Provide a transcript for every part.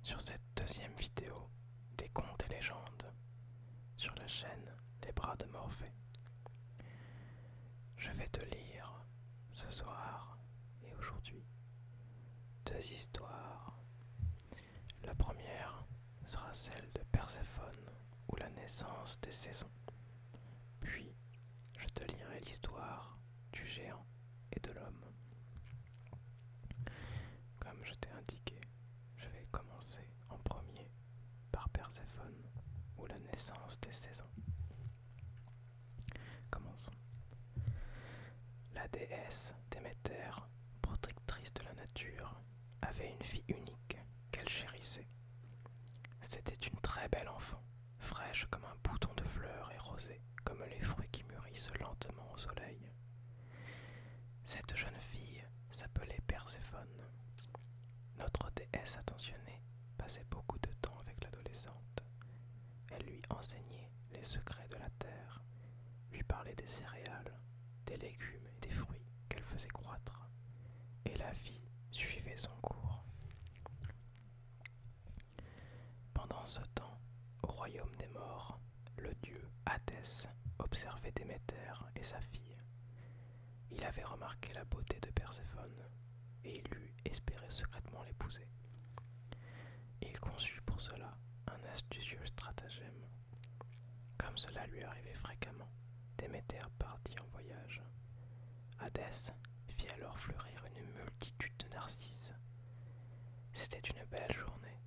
sur cette deuxième vidéo des contes et légendes sur la chaîne Les Bras de Morphée. Je vais te lire ce soir et aujourd'hui deux histoires. La première sera celle de Perséphone ou la naissance des saisons. Puis je te lirai l'histoire du géant et de l'homme. Comme je t'ai indiqué, je vais commencer en premier par Perséphone ou la naissance des saisons. Commençons. La déesse Déméter, protectrice de la nature, avait une fille unique qu'elle chérissait. C'était une très belle enfant, fraîche comme un bouton de fleurs et rosée comme les fruits qui mûrissent lentement au soleil. Cette jeune fille s'appelait Perséphone. Notre déesse attentionnée passait beaucoup de temps avec l'adolescente. Elle lui enseignait les secrets de la terre, lui parlait des céréales, des légumes et des fruits qu'elle faisait croître, et la vie suivait son cours. Pendant ce temps, au royaume des morts, le dieu Hadès observait Déméter et sa fille. Il avait remarqué la beauté de Perséphone, et il eût espéré secrètement l'épouser. Il conçut pour cela un astucieux stratagème. Comme cela lui arrivait fréquemment, Déméter partit en voyage. Hadès fit alors fleurir une multitude de narcisses. C'était une belle journée.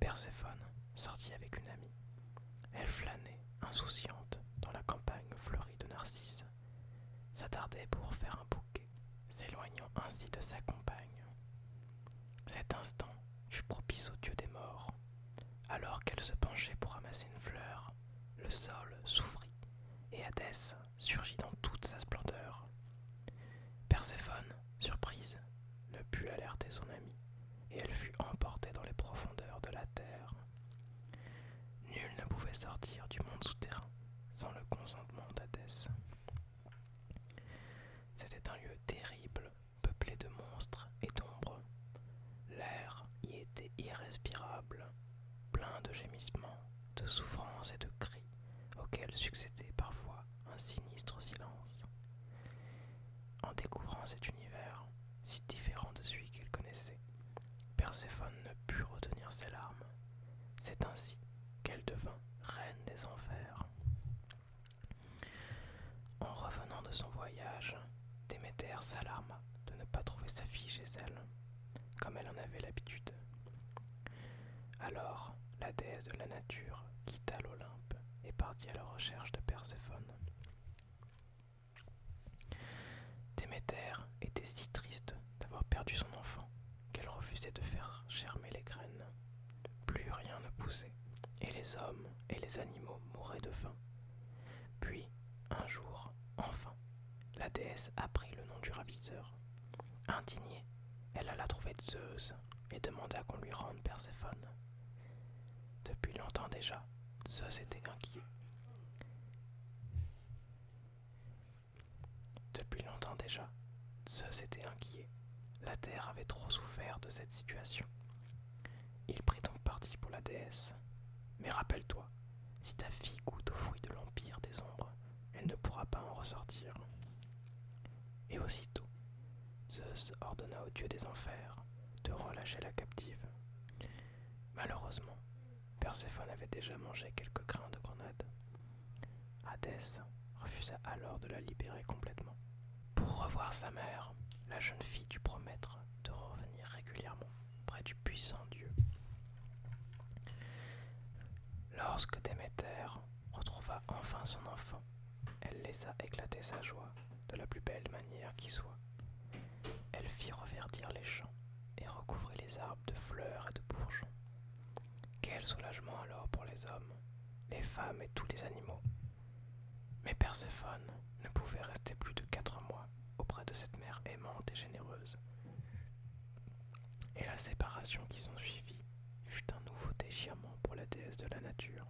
Perséphone sortit avec une amie. Elle flânait, insouciante, dans la campagne fleurie de narcisses, s'attardait pour faire un bouquet, s'éloignant ainsi de sa compagne. Cet instant fut propice au dieu des morts. Alors qu'elle se penchait pour ramasser une fleur, le sol s'ouvrit et Hadès surgit dans toute sa splendeur. Perséphone, surprise, ne put alerter son amie, et elle fut emportée dans les profondeurs de la terre. Nul ne pouvait sortir du monde souterrain sans le consentement d'Hadès. C'était un lieu terrible, peuplé de monstres et d'ombres. L'air y était irrespirable, plein de gémissements, de souffrances et de cris, auxquels succédait parfois un sinistre silence. En découvrant cet univers, si différent de celui qu'elle connaissait, Perséphone ne put retenir ses larmes. C'est ainsi qu'elle devint reine des enfers. En revenant de son voyage, Déméter s'alarma de ne pas trouver sa fille chez elle, comme elle en avait l'habitude. Alors, la déesse de la nature quitta l'Olympe et partit à la recherche de Perséphone. Déméter était si triste d'avoir perdu son enfant qu'elle refusait de faire germer les graines. Plus rien ne poussait, et les hommes et les animaux mouraient de faim. Puis, un jour, enfin, la déesse apprit le nom du ravisseur. Indignée, elle alla trouver Zeus et demanda qu'on lui rende Perséphone. Depuis longtemps déjà, Zeus était inquiet. La terre avait trop souffert de cette situation. Il prit donc parti pour la déesse. Mais rappelle-toi, si ta fille goûte aux fruits de l'empire des ombres, elle ne pourra pas en ressortir. Et aussitôt, Zeus ordonna au dieu des enfers de relâcher la captive. Malheureusement, Perséphone avait déjà mangé quelques grains de grenade. Hadès refusa alors de la libérer complètement. Pour revoir sa mère, la jeune fille dut promettre de revenir régulièrement près du puissant dieu. Lorsque Déméter retrouva enfin son enfant, elle laissa éclater sa joie de la plus belle manière qui soit. Elle fit reverdir les champs et recouvrit les arbres de fleurs et de bourgeons. Quel soulagement alors pour les hommes, les femmes et tous les animaux. Mais Perséphone ne pouvait rester plus de 4 mois auprès de cette mère aimante et généreuse. Et la séparation qui s'ensuivit fut un nouveau déchirement pour la déesse de la nature.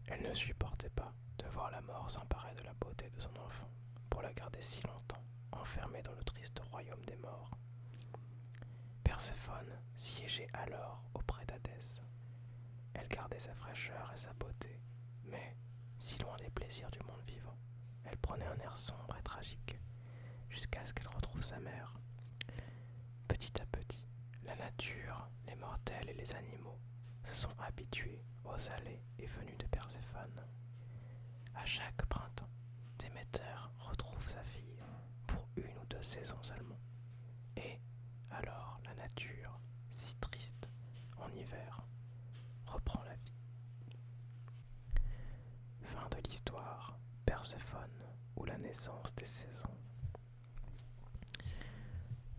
Elle ne supportait pas de voir la mort s'emparer de la beauté de son enfant pour la garder si longtemps enfermée dans le triste royaume des morts. Perséphone siégeait alors auprès d'Hadès. Elle gardait sa fraîcheur et sa beauté, mais, si loin des plaisirs du monde vivant, elle prenait un air sombre et tragique, jusqu'à ce qu'elle retrouve sa mère. Petit à petit, la nature, les mortels et les animaux se sont habitués aux allées et venues de Perséphone. À chaque printemps, Déméter retrouve sa fille pour 1 ou 2 saisons seulement. Et alors la nature, si triste en hiver, reprend la vie. Fin de l'histoire Perséphone ou la naissance des saisons.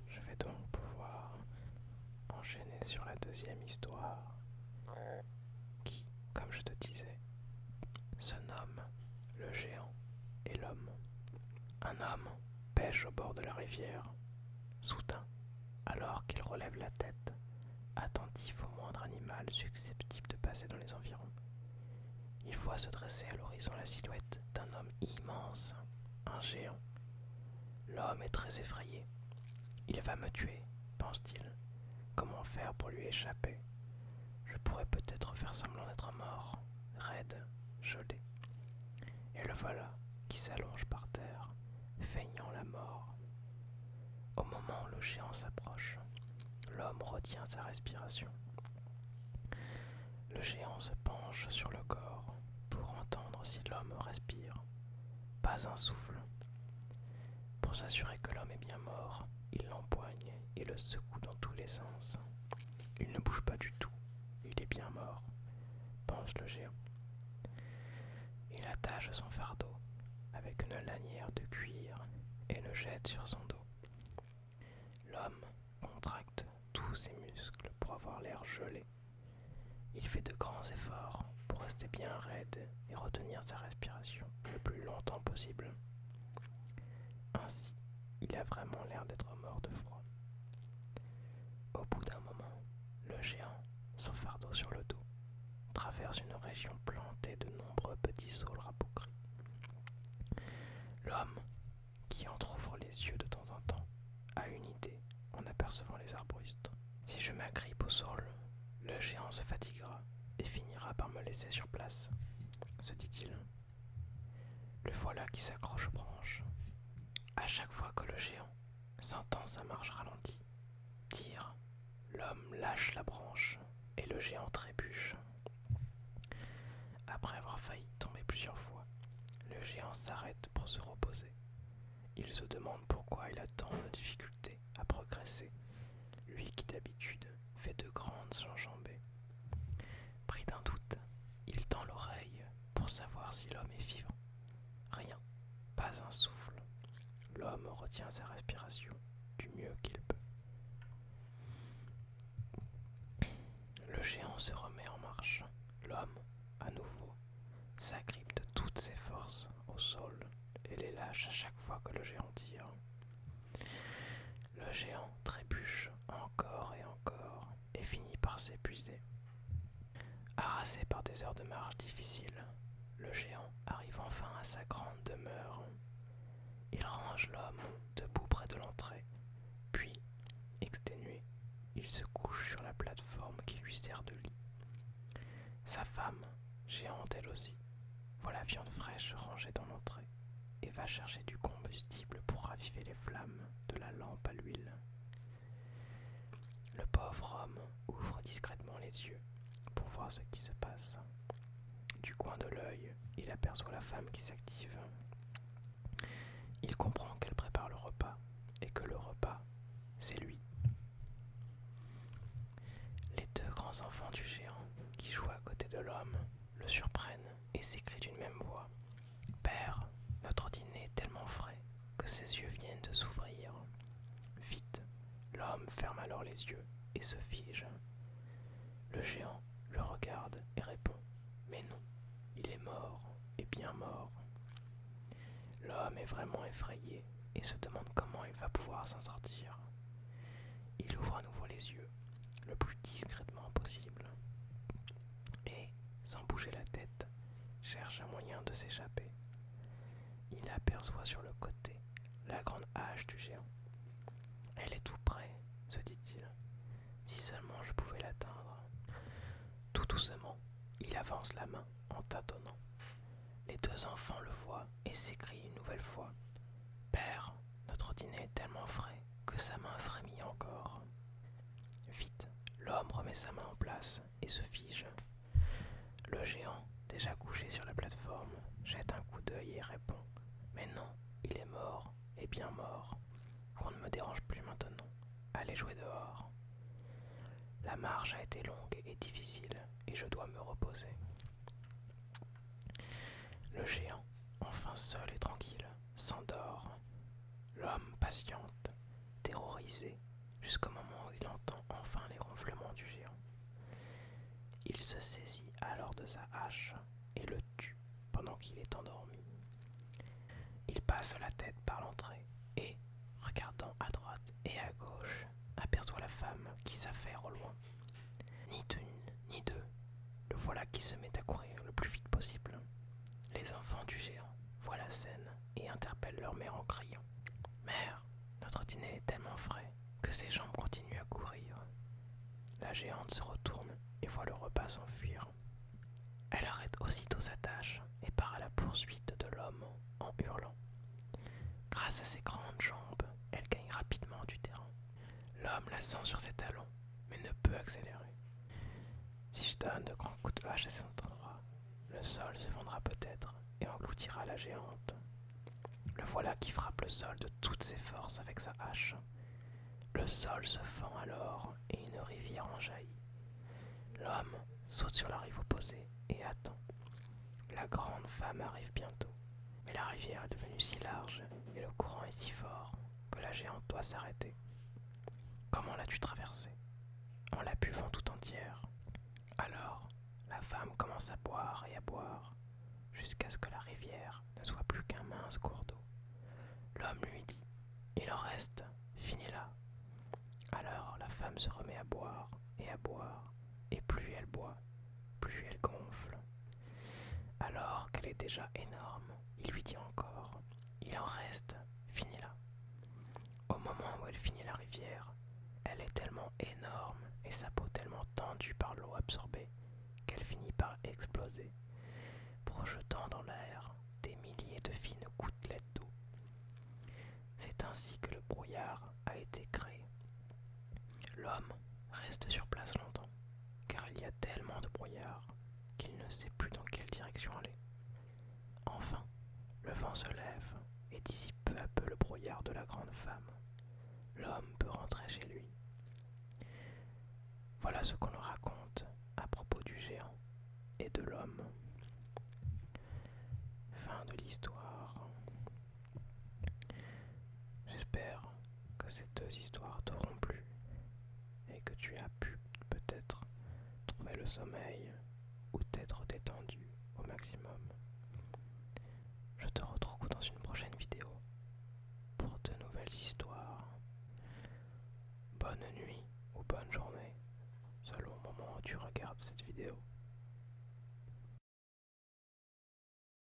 Je vais donc pouvoir enchaîner sur la deuxième histoire qui, comme je te disais, se nomme Le géant et l'homme. Un homme pêche au bord de la rivière. Soudain, alors qu'il relève la tête, attentif au moindre animal susceptible de passer dans les environs, il voit se dresser à l'horizon la silhouette d'un homme immense, un géant. L'homme est très effrayé. Il va me tuer, pense-t-il. Comment faire pour lui échapper? Je pourrais peut-être faire semblant d'être mort, raide, gelé. Et le voilà qui s'allonge par terre, feignant la mort. Au moment où le géant s'approche, l'homme retient sa respiration. Le géant se penche sur le corps pour entendre si l'homme respire. Pas un souffle. Pour s'assurer que l'homme est bien mort, il l'empoigne et le secoue dans tous les sens. Il ne bouge pas du tout. Il est bien mort, pense le géant. Il attache son fardeau avec une lanière de cuir et le jette sur son dos. L'homme contracte tous ses muscles pour avoir l'air gelé. Il fait de grands efforts pour rester bien raide et retenir sa respiration le plus longtemps possible. Ainsi, il a vraiment l'air d'être mort de froid. Au bout d'un moment, le géant, son fardeau sur le dos, traverse une région plantée de nombreux petits saules rabougris. L'homme, qui entrouvre les yeux de temps en temps, a une idée en apercevant les arbustes. Si je m'agrippe au sol, le géant se fatiguera et finira par me laisser sur place, se dit-il. Le voilà qui s'accroche aux branches. À chaque fois que le géant, sentant sa marche ralentie, tire, l'homme lâche la branche et le géant trébuche. Après avoir failli tomber plusieurs fois, le géant s'arrête pour se reposer. Il se demande pourquoi il a tant de difficultés à progresser, lui qui d'habitude fait de grandes enjambées. Pris d'un doute, il tend l'oreille pour savoir si l'homme est vivant. Rien, pas un souffle. L'homme retient sa respiration du mieux qu'il peut. Le géant se remet en marche. L'homme, à nouveau, s'agrippe de toutes ses forces au sol et les lâche à chaque fois que le géant tire. Le géant trébuche encore et finit par s'épuiser. Harassé par des heures de marche difficiles, le géant arrive enfin à sa grande demeure. Il range l'homme debout près de l'entrée, puis, exténué, il se couche sur la plateforme qui lui sert de lit. Sa femme, géante elle aussi, voit la viande fraîche rangée dans l'entrée et va chercher du combustible pour raviver les flammes de la lampe à l'huile. Le pauvre homme ouvre discrètement les yeux pour voir ce qui se passe. Du coin de l'œil, il aperçoit la femme qui s'active. Il comprend qu'elle prépare le repas et que le repas, c'est lui. Les 2 grands enfants du géant, qui jouent à côté de l'homme, le surprennent et s'écrient d'une même voix. « Père, notre dîner est tellement frais que ses yeux viennent de s'ouvrir. » Vite, l'homme ferme alors les yeux et se fige. Le géant le regarde et répond « Mais non, il est mort, et bien mort. » L'homme est vraiment effrayé et se demande comment il va pouvoir s'en sortir. Il ouvre à nouveau les yeux, le plus discrètement possible, et, sans bouger la tête, cherche un moyen de s'échapper. Il aperçoit sur le côté la grande hache du géant. Elle est tout près, se dit-il. Si seulement je pouvais l'atteindre. Tout doucement, avance la main en tâtonnant. Les deux enfants le voient et s'écrient une nouvelle fois. Père, notre dîner est tellement frais que sa main frémit encore. Vite, l'homme remet sa main en place et se fige. Le géant, déjà couché sur la plateforme, jette un coup d'œil et répond. Mais non, il est mort, et bien mort. Qu'on ne me dérange plus maintenant. Allez jouer dehors. La marche a été longue et difficile, et je dois me reposer. Le géant, enfin seul et tranquille, s'endort. L'homme patiente, terrorisé, jusqu'au moment où il entend enfin les ronflements du géant. Il se saisit alors de sa hache et le tue pendant qu'il est endormi. Il passe la tête par l'entrée et, regardant à droite et à gauche, aperçoit la femme qui s'affaire au loin. Ni d'une, ni deux, le voilà qui se met à courir le plus vite possible. Les enfants du géant voient la scène et interpellent leur mère en criant. « Mère, notre dîner est tellement frais que ses jambes continuent à courir. » La géante se retourne et voit le repas s'enfuir. Elle arrête aussitôt sa tâche et part à la poursuite de l'homme en hurlant. Grâce à ses grandes jambes, elle gagne rapidement du terrain. L'homme la sent sur ses talons, mais ne peut accélérer. Si je donne de grands coups de hache à cet endroit, le sol se fendra peut-être et engloutira la géante. Le voilà qui frappe le sol de toutes ses forces avec sa hache. Le sol se fend alors et une rivière en jaillit. L'homme saute sur la rive opposée et attend. La grande femme arrive bientôt, mais la rivière est devenue si large et le courant est si fort que la géante doit s'arrêter. Comment l'as-tu traversée? En la buvant tout entière. Alors, la femme commence à boire et à boire, jusqu'à ce que la rivière ne soit plus qu'un mince cours d'eau. L'homme lui dit « Il en reste, finis-la ». Alors la femme se remet à boire, et plus elle boit, plus elle gonfle. Alors qu'elle est déjà énorme, il lui dit encore « Il en reste, finis-la ». Au moment où elle finit la rivière, elle est tellement énorme et sa peau tellement tendue par l'eau absorbée qu'elle finit par exploser, projetant dans l'air des milliers de fines gouttelettes d'eau. C'est ainsi que le brouillard a été créé. L'homme reste sur place longtemps, car il y a tellement de brouillard qu'il ne sait plus dans quelle direction aller. Enfin, le vent se lève et dissipe peu à peu le brouillard de la grande femme. L'homme peut rentrer chez lui. Voilà ce qu'on nous raconte à propos du géant et de l'homme. Fin de l'histoire. J'espère que ces deux histoires t'auront plu et que tu as pu peut-être trouver le sommeil ou t'être détendu au maximum. Je te retrouve dans une prochaine vidéo pour de nouvelles histoires. Bonne nuit ou bonne journée, selon le moment où tu regardes cette vidéo.